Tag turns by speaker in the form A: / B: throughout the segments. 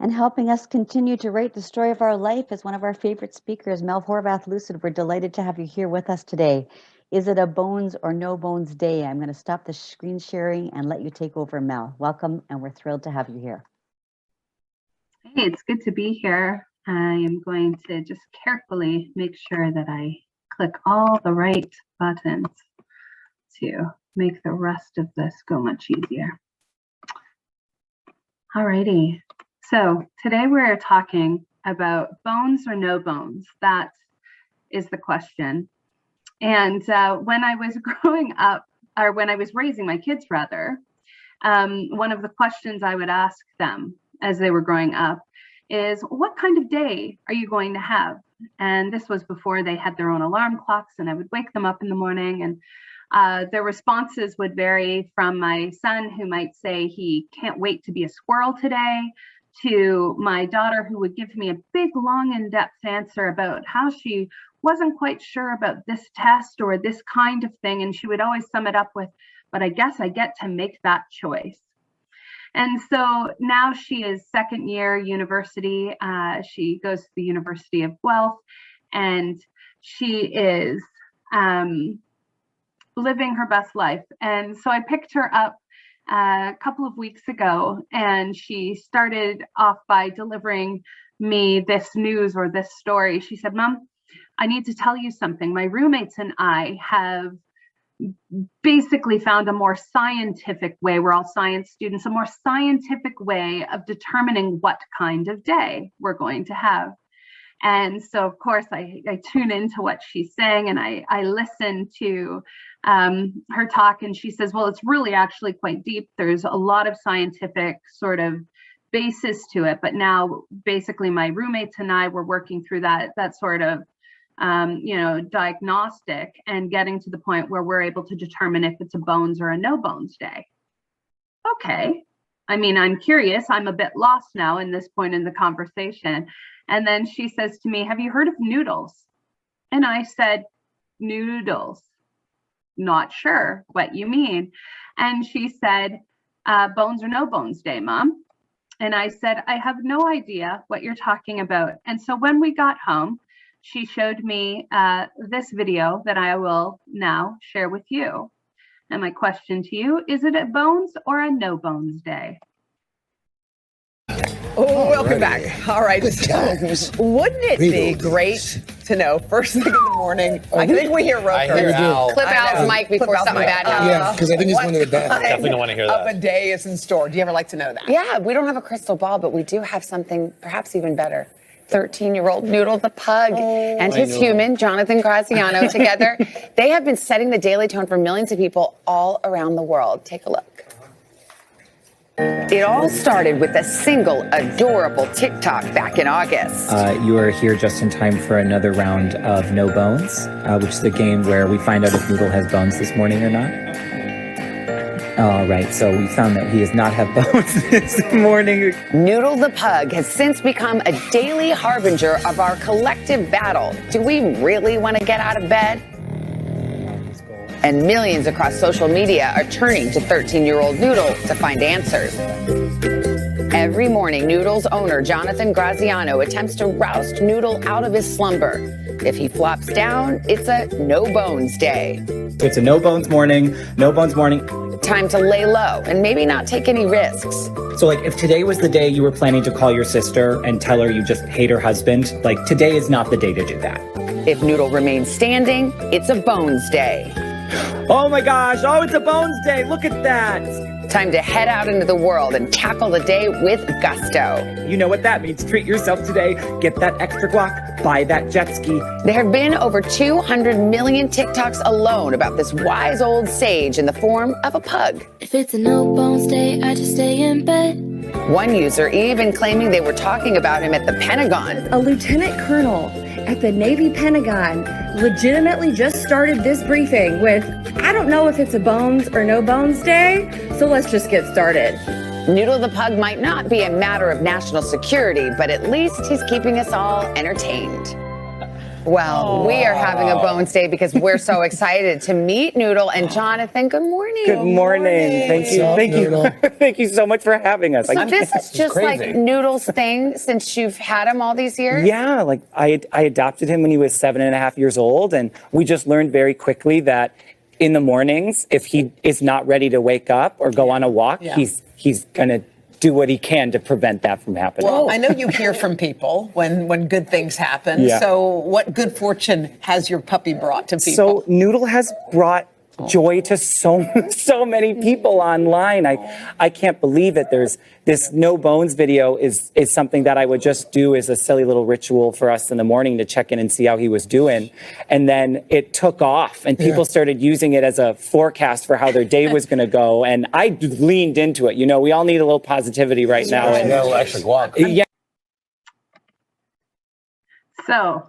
A: And helping us continue to write the story of our life is one of our favorite speakers, Mel Horvath, Lucid. We're delighted to have you here with us today. Is it a bones or no bones day? I'm going to stop the screen sharing and let you take over, Mel. Welcome, and we're thrilled to have you here.
B: Hey, it's good to be here. I am going to just carefully make sure that I click all the right buttons to make the rest of this go much easier. Alrighty, so today we're talking about bones or no bones. That is the question. And when I was growing up, or when I was raising my kids rather, one of the questions I would ask them as they were growing up is, what kind of day are you going to have? And this was before they had their own alarm clocks, and I would wake them up in the morning, and their responses would vary from my son, who might say he can't wait to be a squirrel today, to my daughter, who would give me a big, long, in-depth answer about how she wasn't quite sure about this test or this kind of thing. And she would always sum it up with, but I guess I get to make that choice. And so now she is second year university. She goes to the University of Guelph, and she is living her best life. And so I picked her up a couple of weeks ago, and she started off by delivering me this news or this story. She said, "Mom, I need to tell you something. My roommates and I have basically found a more scientific way, we're all science students, a more scientific way of determining what kind of day we're going to have." And so, of course, I tune into what she's saying, and I listen to her talk, and she says, well, it's really actually quite deep. There's a lot of scientific sort of basis to it, but now basically my roommates and I were working through that sort of diagnostic and getting to the point where we're able to determine if it's a bones or a no bones day. Okay. I mean, I'm curious. I'm a bit lost now in this point in the conversation. And then she says to me, have you heard of noodles? And I said, noodles. Not sure what you mean. And she said, bones or no bones day, Mom. And I said, I have no idea what you're talking about. And so when we got home, she showed me this video that I will now share with you. And my question to you, is it a bones or a no bones day?
C: Oh, welcome back. All right. So, wouldn't it be great to know first thing in the morning? I think we hear Roker.
D: I hear Al.
E: Clip Al's mic before something bad happens.
D: Yeah, because I think he's going to the bathroom.
F: Definitely don't want to hear that.
C: Of a day is in store. Do you ever like to know that?
E: Yeah, we don't have a crystal ball, but we do have something perhaps even better. 13-year-old Noodle the pug and his human, Jonathan Graziano, together. They have been setting the daily tone for millions of people all around the world. Take a look. It all started with a single adorable TikTok back in August.
G: You are here just in time for another round of No Bones, which is a game where we find out if Noodle has bones this morning or not. All right, so we found that he does not have bones this morning.
E: Noodle the pug has since become a daily harbinger of our collective battle. Do we really want to get out of bed? And millions across social media are turning to 13-year-old Noodle to find answers. Every morning, Noodle's owner, Jonathan Graziano, attempts to roust Noodle out of his slumber. If he flops down, it's a no-bones day.
G: It's a no-bones morning, no-bones morning.
E: Time to lay low and maybe not take any risks.
G: So, like, if today was the day you were planning to call your sister and tell her you just hate her husband, like, today is not the day to do that.
E: If Noodle remains standing, it's a bones day.
G: Oh my gosh, oh, it's a bones day, look at that.
E: Time to head out into the world and tackle the day with gusto.
G: You know what that means, treat yourself today, get that extra guac, buy that jet ski.
E: There have been over 200 million TikToks alone about this wise old sage in the form of a pug.
H: If it's a no bones day, I just stay in bed.
E: One user even claiming they were talking about him at the Pentagon.
I: A lieutenant colonel at the Navy Pentagon legitimately just started this briefing with, I don't know if it's a bones or no bones day, so let's just get started.
E: Noodle the pug might not be a matter of national security, but at least he's keeping us all entertained. Well, we are having a Bones Day because we're so excited to meet Noodle and Jonathan. Good morning.
G: Good morning. Thank you. Thank you. Thank you so much for having us.
E: So this is just like Noodle's thing since you've had him all these years?
G: Yeah, like I adopted him when he was 7.5 years old, and we just learned very quickly that in the mornings, if he is not ready to wake up or go on a walk, he's gonna do what he can to prevent that from happening.
C: Well, I know you hear from people when good things happen.
G: Yeah.
C: So what good fortune has your puppy brought to people?
G: So Noodle has brought joy to so many people online. I can't believe it. There's this No Bones video is something that I would just do as a silly little ritual for us in the morning to check in and see how he was doing. And then it took off and people started using it as a forecast for how their day was going to go. And I leaned into it. You know, we all need a little positivity right now.
D: And a little extra guac.
G: Yeah.
B: So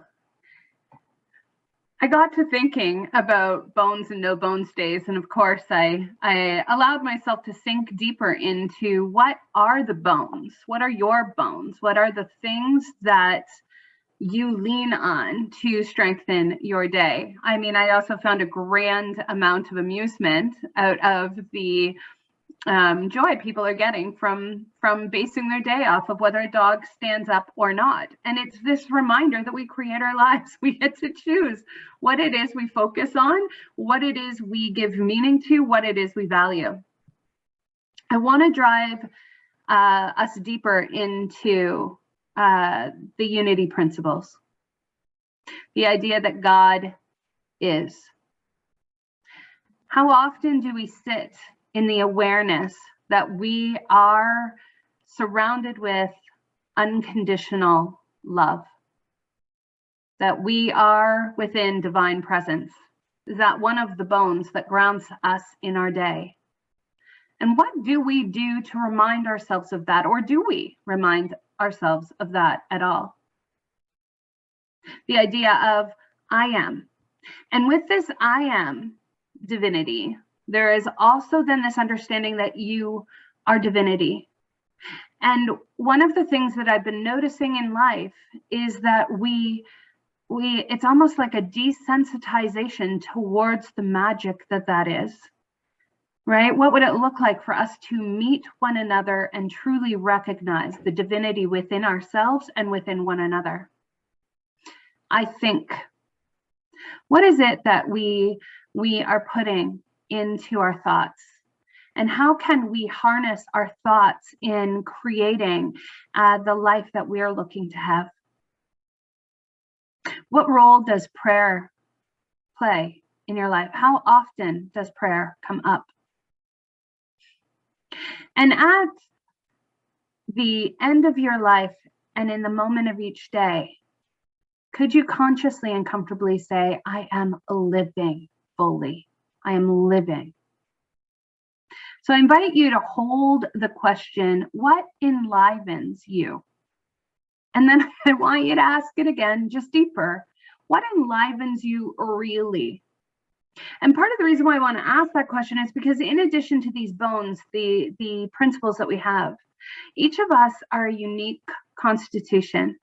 B: I got to thinking about Bones and No Bones days. And of course, I allowed myself to sink deeper into what are the bones? What are your bones? What are the things that you lean on to strengthen your day? I mean, I also found a grand amount of amusement out of the joy people are getting from basing their day off of whether a dog stands up or not. And it's this reminder that we create our lives. We get to choose what it is we focus on, what it is we give meaning to, what it is we value. I want to drive us deeper into the unity principles. The idea that God is. How often do we sit in the awareness that we are surrounded with unconditional love, that we are within divine presence? Is that one of the bones that grounds us in our day? And what do we do to remind ourselves of that? Or do we remind ourselves of that at all? The idea of I am. And with this I am divinity, there is also then this understanding that you are divinity. And one of the things that I've been noticing in life is that it's almost like a desensitization towards the magic that is, right? What would it look like for us to meet one another and truly recognize the divinity within ourselves and within one another? I think, what is it that we are putting into our thoughts? And how can we harness our thoughts in creating the life that we are looking to have? What role does prayer play in your life? How often does prayer come up? And at the end of your life and in the moment of each day, could you consciously and comfortably say, I am living fully? I am living. So I invite you to hold the question, what enlivens you? And then I want you to ask it again, just deeper. What enlivens you really? And part of the reason why I want to ask that question is because in addition to these bones, the principles that we have, each of us are a unique constitution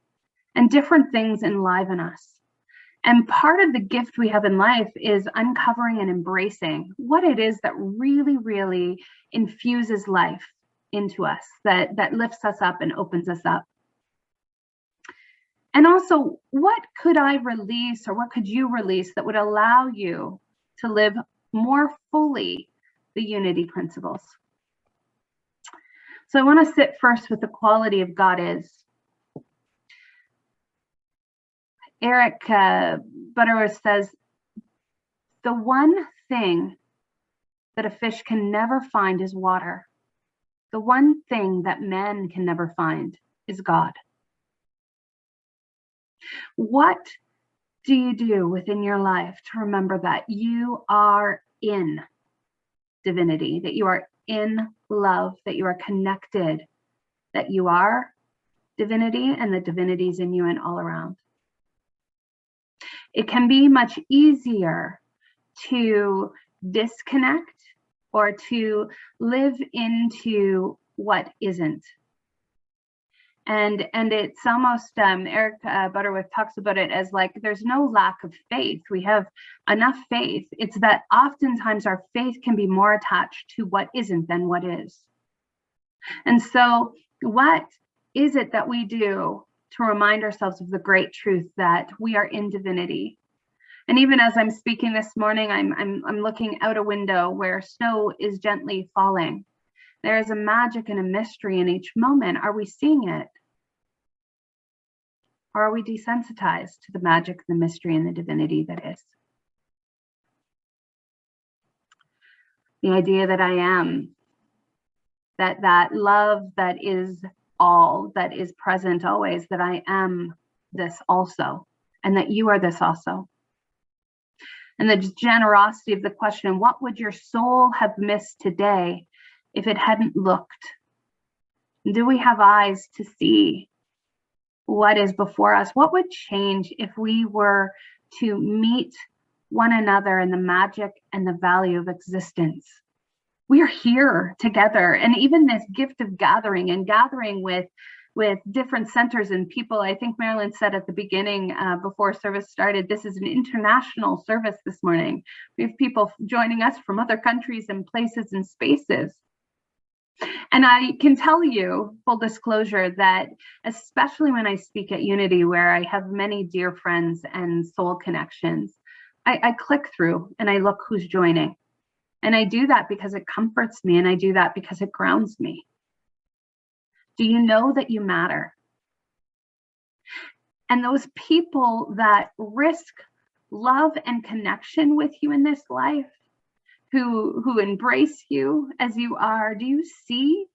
B: and different things enliven us. And part of the gift we have in life is uncovering and embracing what it is that really, really infuses life into us, that lifts us up and opens us up. And also, what could I release or what could you release that would allow you to live more fully the unity principles? So I want to sit first with the quality of God is. Eric Butterworth says, the one thing that a fish can never find is water. The one thing that man can never find is God. What do you do within your life to remember that you are in divinity, that you are in love, that you are connected, that you are divinity and the divinity is in you and all around? It can be much easier to disconnect or to live into what isn't. And it's almost, Eric Butterworth talks about it as like, there's no lack of faith. We have enough faith. It's that oftentimes our faith can be more attached to what isn't than what is. And so what is it that we do to remind ourselves of the great truth that we are in divinity? And even as I'm speaking this morning, I'm looking out a window where snow is gently falling. There is a magic and a mystery in each moment. Are we seeing it? Or are we desensitized to the magic, the mystery, and the divinity that is? The idea that I am, that love that is all, that is present always, that I am this also, and that you are this also. And the generosity of the question, what would your soul have missed today if it hadn't looked? Do we have eyes to see what is before us? What would change if we were to meet one another in the magic and the value of existence? We are here together, and even this gift of gathering and gathering with different centers and people. I think Marilyn said at the beginning, before service started, this is an international service this morning. We have people joining us from other countries and places and spaces. And I can tell you, full disclosure, that especially when I speak at Unity, where I have many dear friends and soul connections, I click through and I look who's joining. And I do that because it comforts me, and I do that because it grounds me. Do you know that you matter? And those people that risk love and connection with you in this life, who embrace you as you are, do you see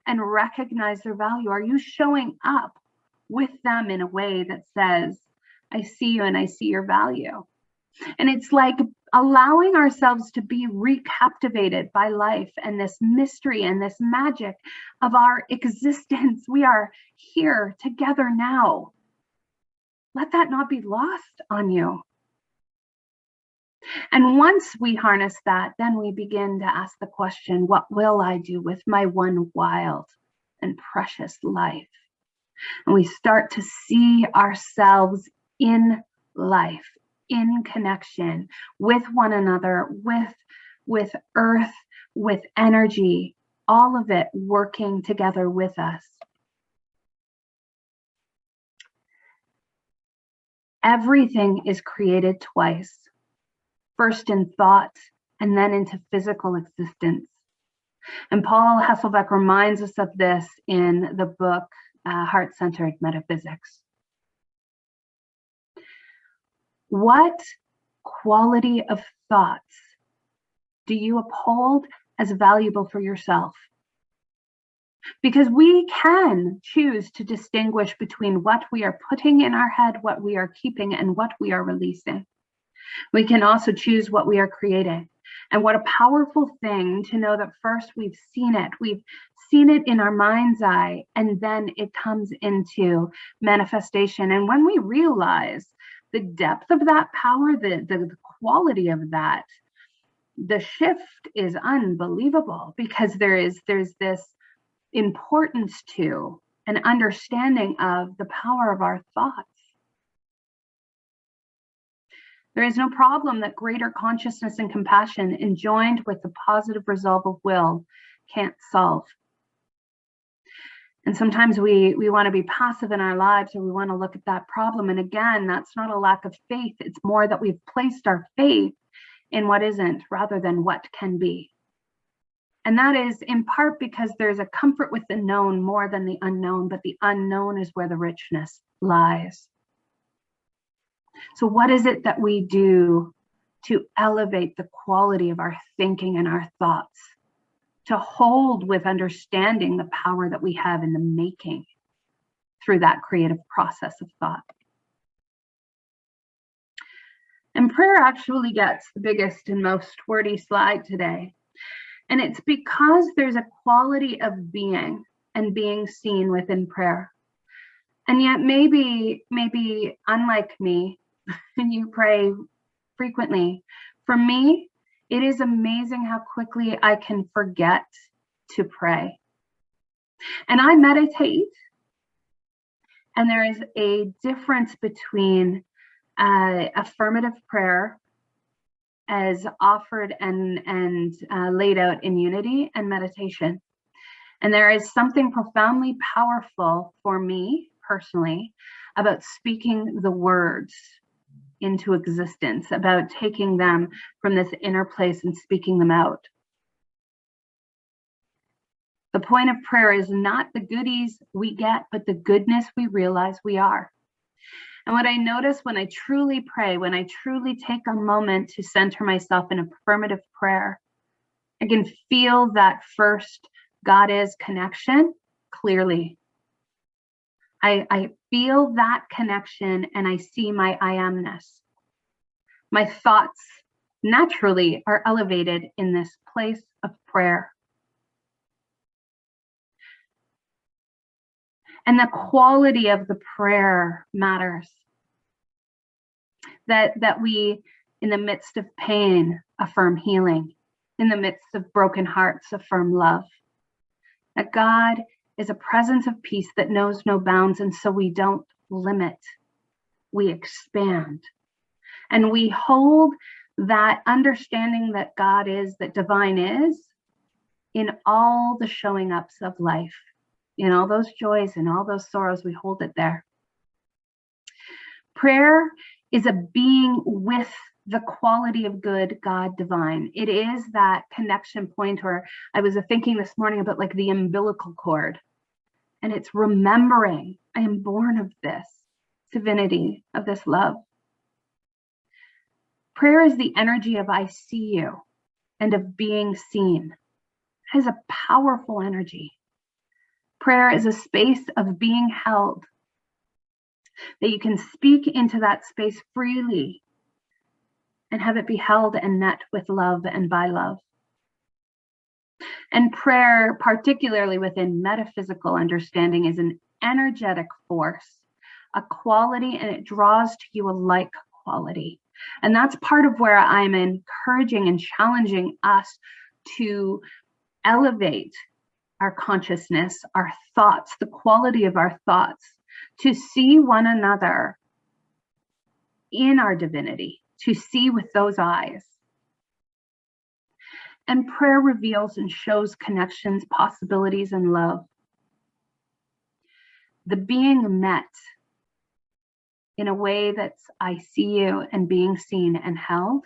B: and recognize their value? Are you showing up with them in a way that says, I see you and I see your value? And it's like allowing ourselves to be recaptivated by life and this mystery and this magic of our existence. We are here together now. Let that not be lost on you. And once we harness that, then we begin to ask the question, what will I do with my one wild and precious life? And we start to see ourselves in life, in connection with one another, with earth, with energy, all of it working together with us. Everything is created twice. First in thought, and then into physical existence. And Paul Hasselbeck reminds us of this in the book, Heart-Centered Metaphysics. What quality of thoughts do you uphold as valuable for yourself? Because we can choose to distinguish between what we are putting in our head, what we are keeping, and what we are releasing. We can also choose what we are creating. And what a powerful thing to know that first we've seen it in our mind's eye, and then it comes into manifestation. And when we realize the depth of that power, the quality of that, the shift is unbelievable, because there's this importance to an understanding of the power of our thoughts. There is no problem that greater consciousness and compassion, enjoined with the positive resolve of will, can't solve. And sometimes we want to be passive in our lives, or we want to look at that problem. And again, that's not a lack of faith. It's more that we've placed our faith in what isn't rather than what can be. And that is in part because there's a comfort with the known more than the unknown, but the unknown is where the richness lies. So what is it that we do to elevate the quality of our thinking and our thoughts, to hold with understanding the power that we have in the making through that creative process of thought? And prayer actually gets the biggest and most wordy slide today. And it's because there's a quality of being and being seen within prayer. And yet maybe unlike me, and you pray frequently. For me, it is amazing how quickly I can forget to pray. And I meditate, And there is a difference between affirmative prayer as offered and laid out in unity and meditation. And there is something profoundly powerful for me personally about speaking the words into existence, about taking them from this inner place and speaking them out. The point of prayer is not the goodies we get, but the goodness we realize we are. And what I notice when I truly pray, when I truly take a moment to center myself in affirmative prayer, I can feel that first God is connection clearly. I feel that connection and I see my I amness. My thoughts naturally are elevated in this place of prayer. And the quality of the prayer matters. That we, in the midst of pain, affirm healing. In the midst of broken hearts, affirm love. That God is a presence of peace that knows no bounds, and so we don't limit, we expand. And we hold that understanding that God is, that divine is, in all the showing ups of life. In all those joys and all those sorrows, we hold it there. Prayer is a being with the quality of good, God divine. It is that connection point, or I was thinking this morning about like the umbilical cord. And it's remembering I am born of this divinity, of this love. Prayer is the energy of I see you and of being seen. It has a powerful energy. Prayer is a space of being held, that you can speak into that space freely and have it be held and met with love and by love. And prayer, particularly within metaphysical understanding, is an energetic force, a quality, and it draws to you a like quality. And that's part of where I'm encouraging and challenging us to elevate our consciousness, our thoughts, the quality of our thoughts, to see one another in our divinity, to see with those eyes. And prayer reveals and shows connections, possibilities, and love. The being met in a way that's I see you and being seen and held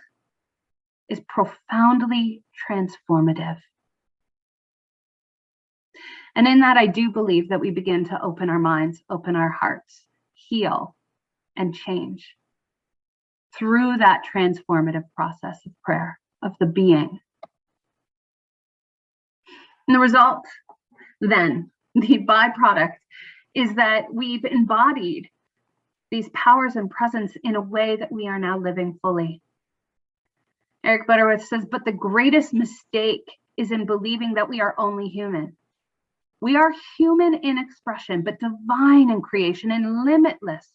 B: is profoundly transformative. And in that, I do believe that we begin to open our minds, open our hearts, heal, and change through that transformative process of prayer, of the being. And the result, then, the byproduct, is that we've embodied these powers and presence in a way that we are now living fully. Eric Butterworth says, but the greatest mistake is in believing that we are only human. We are human in expression, but divine in creation and limitless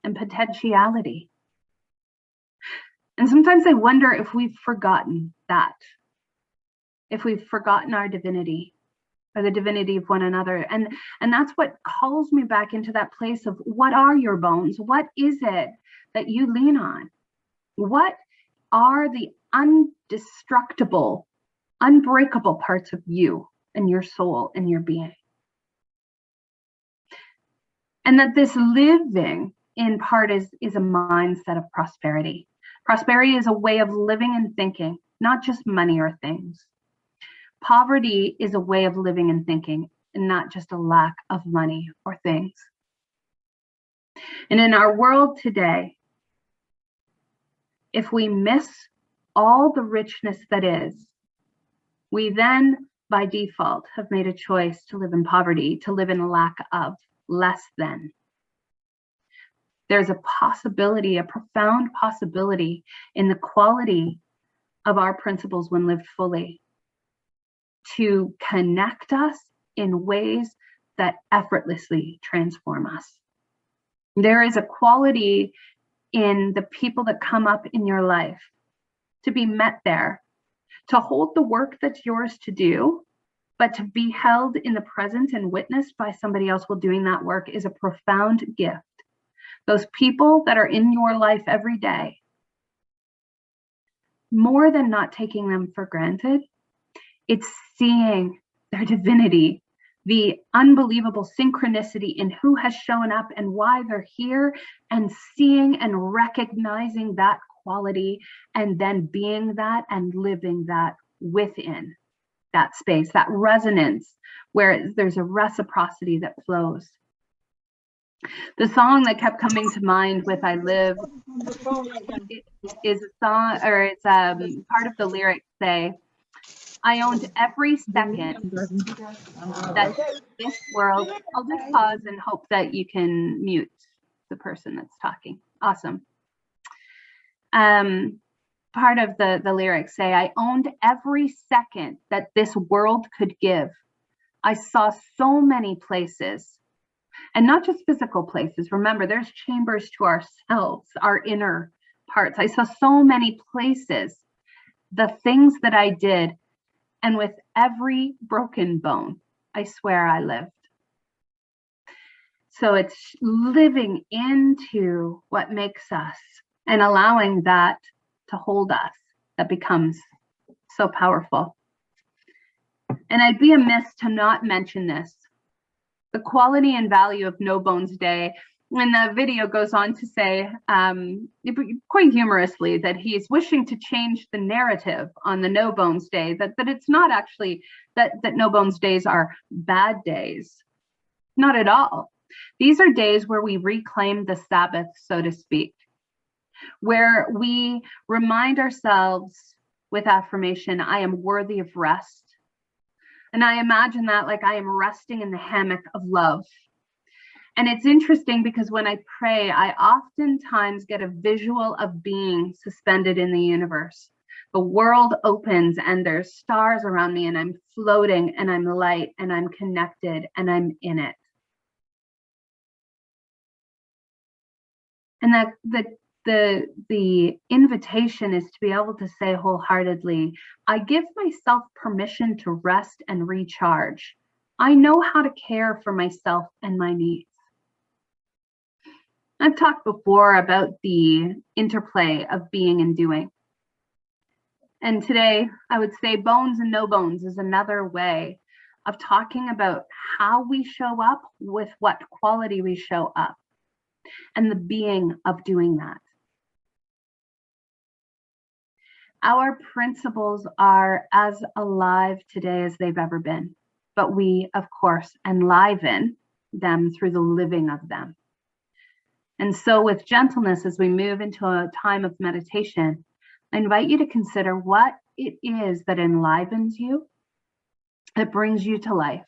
B: in potentiality. And sometimes I wonder if we've forgotten that, if we've forgotten our divinity or the divinity of one another. And that's what calls me back into that place of what are your bones? What is it that you lean on? What are the indestructible, unbreakable parts of you and your soul and your being? And that this living in part is a mindset of prosperity. Prosperity is a way of living and thinking, not just money or things. Poverty is a way of living and thinking, and not just a lack of money or things. And in our world today, if we miss all the richness that is, we then, by default, have made a choice to live in poverty, to live in a lack of, less than. There's a possibility, a profound possibility in the quality of our principles when lived fully, to connect us in ways that effortlessly transform us. There is a quality in the people that come up in your life to be met there, to hold the work that's yours to do, But to be held in the present and witnessed by somebody else while doing that work is a profound gift. Those people that are in your life every day, more than not taking them for granted, it's seeing their divinity, the unbelievable synchronicity in who has shown up and why they're here, and seeing and recognizing that quality and then being that and living that within that space, that resonance where there's a reciprocity that flows. The song that kept coming to mind with I Live is a song, or it's part of the lyrics say, I owned every second that this world, I'll just pause and hope that you can mute the person that's talking. Awesome. Part of the lyrics say, I owned every second that this world could give. I saw so many places, and not just physical places. Remember, there's chambers to ourselves, our inner parts. I saw so many places, the things that I did, and with every broken bone, I swear I lived. So it's living into what makes us and allowing that to hold us that becomes so powerful. And I'd be amiss to not mention this, the quality and value of No Bones Day. When the video goes on to say, quite humorously, that he's wishing to change the narrative on the No Bones Day, that it's not actually that No Bones Days are bad days. Not at all. These are days where we reclaim the Sabbath, so to speak, where we remind ourselves with affirmation, I am worthy of rest. And I imagine that like I am resting in the hammock of love. And it's interesting because when I pray, I oftentimes get a visual of being suspended in the universe. The world opens and there's stars around me and I'm floating and I'm light and I'm connected and I'm in it. And that the invitation is to be able to say wholeheartedly, I give myself permission to rest and recharge. I know how to care for myself and my needs. I've talked before about the interplay of being and doing. And today I would say bones and no bones is another way of talking about how we show up with what quality we show up and the being of doing that. Our principles are as alive today as they've ever been, but we, of course, enliven them through the living of them. And so with gentleness, as we move into a time of meditation, I invite you to consider what it is that enlivens you, that brings you to life,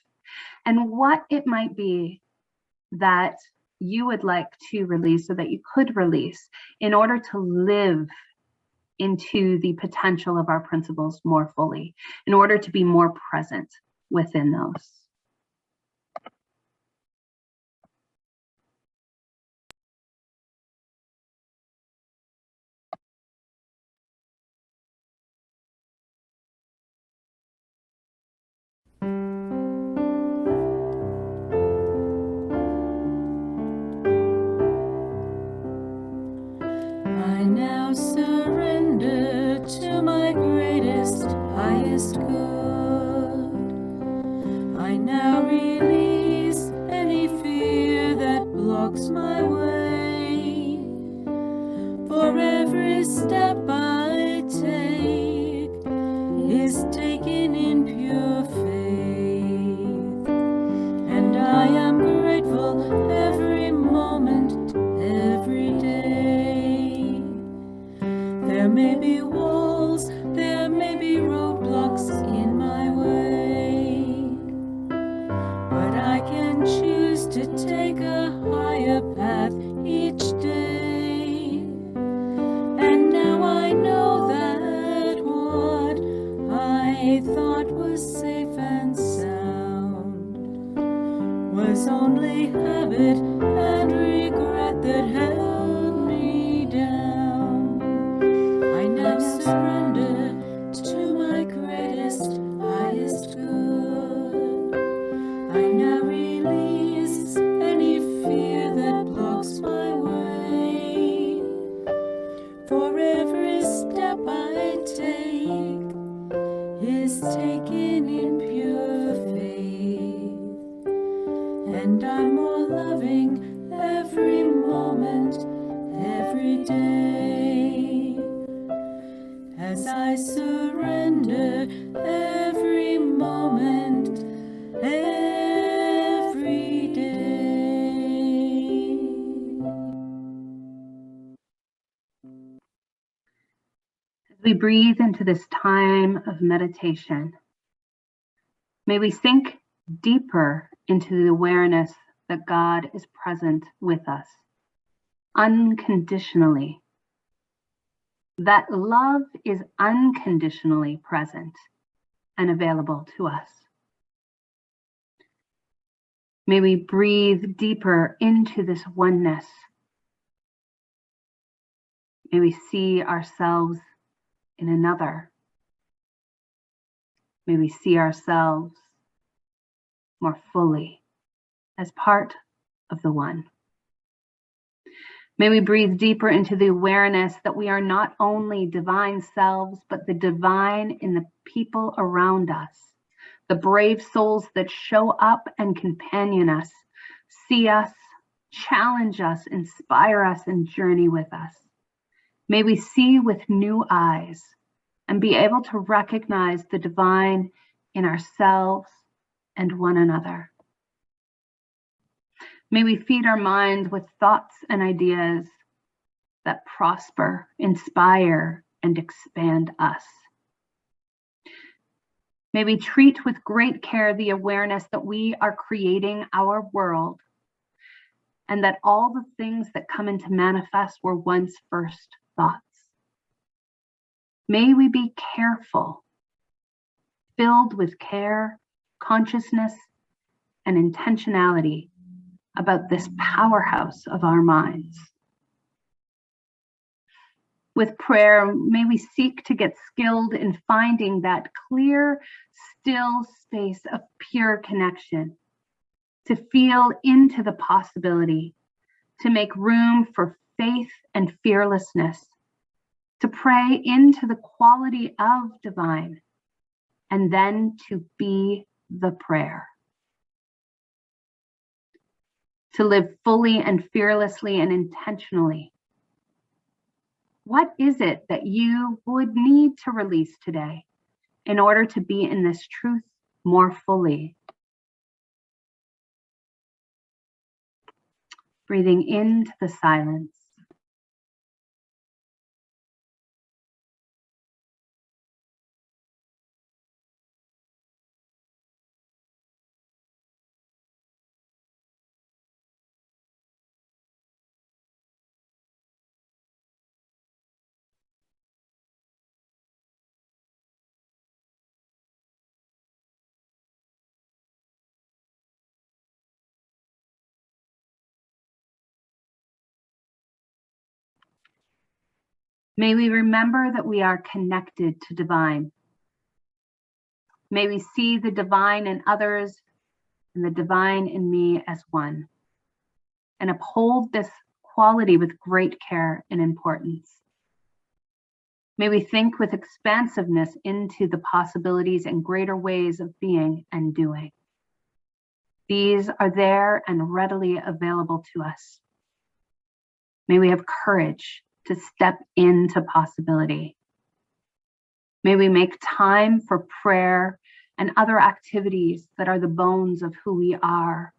B: and what it might be that you would like to release or that you could release in order to live into the potential of our principles more fully, in order to be more present within those.
F: I now surrender to my greatest, highest good. I now release any fear that blocks my way. For every step I take is taken in pure faith. And I am grateful every moment, every day. There may be walls, there may be roadblocks in my way, but I can choose to take a higher path each day. And now I know that what I thought was safe and sound was only habit and regret that held me down. I now surrender to my greatest, highest good.
B: We breathe into this time of meditation. May we sink deeper into the awareness that God is present with us unconditionally, that love is unconditionally present and available to us. May we breathe deeper into this oneness. May we see ourselves in another. May we see ourselves more fully as part of the one. May we breathe deeper into the awareness that we are not only divine selves, but the divine in the people around us, the brave souls that show up and companion us, see us, challenge us, inspire us, and journey with us. May we see with new eyes and be able to recognize the divine in ourselves and one another. May we feed our mind with thoughts and ideas that prosper, inspire, and expand us. May we treat with great care the awareness that we are creating our world and that all the things that come into manifest were once first thoughts. May we be careful, filled with care, consciousness, and intentionality about this powerhouse of our minds. With prayer, may we seek to get skilled in finding that clear, still space of pure connection, to feel into the possibility, to make room for faith and fearlessness, to pray into the quality of divine, and then to be the prayer. To live fully and fearlessly and intentionally. What is it that you would need to release today in order to be in this truth more fully? Breathing into the silence. May we remember that we are connected to divine. May we see the divine in others and the divine in me as one, and uphold this quality with great care and importance. May we think with expansiveness into the possibilities and greater ways of being and doing. These are there and readily available to us. May we have courage to step into possibility. May we make time for prayer and other activities that are the bones of who we are,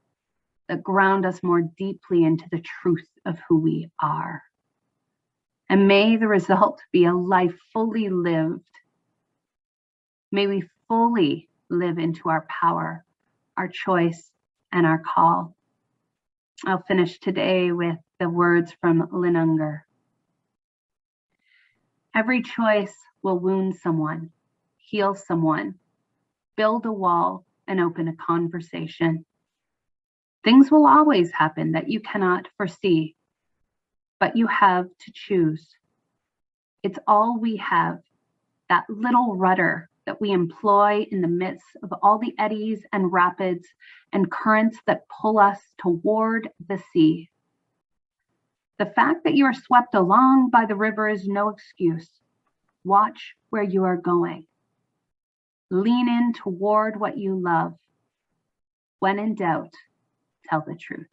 B: that ground us more deeply into the truth of who we are. And may the result be a life fully lived. May we fully live into our power, our choice, and our call. I'll finish today with the words from Lynn Unger. Every choice will wound someone, heal someone, build a wall, and open a conversation. Things will always happen that you cannot foresee, but you have to choose. It's all we have, that little rudder that we employ in the midst of all the eddies and rapids and currents that pull us toward the sea. The fact that you are swept along by the river is no excuse. Watch where you are going. Lean in toward what you love. When in doubt, tell the truth.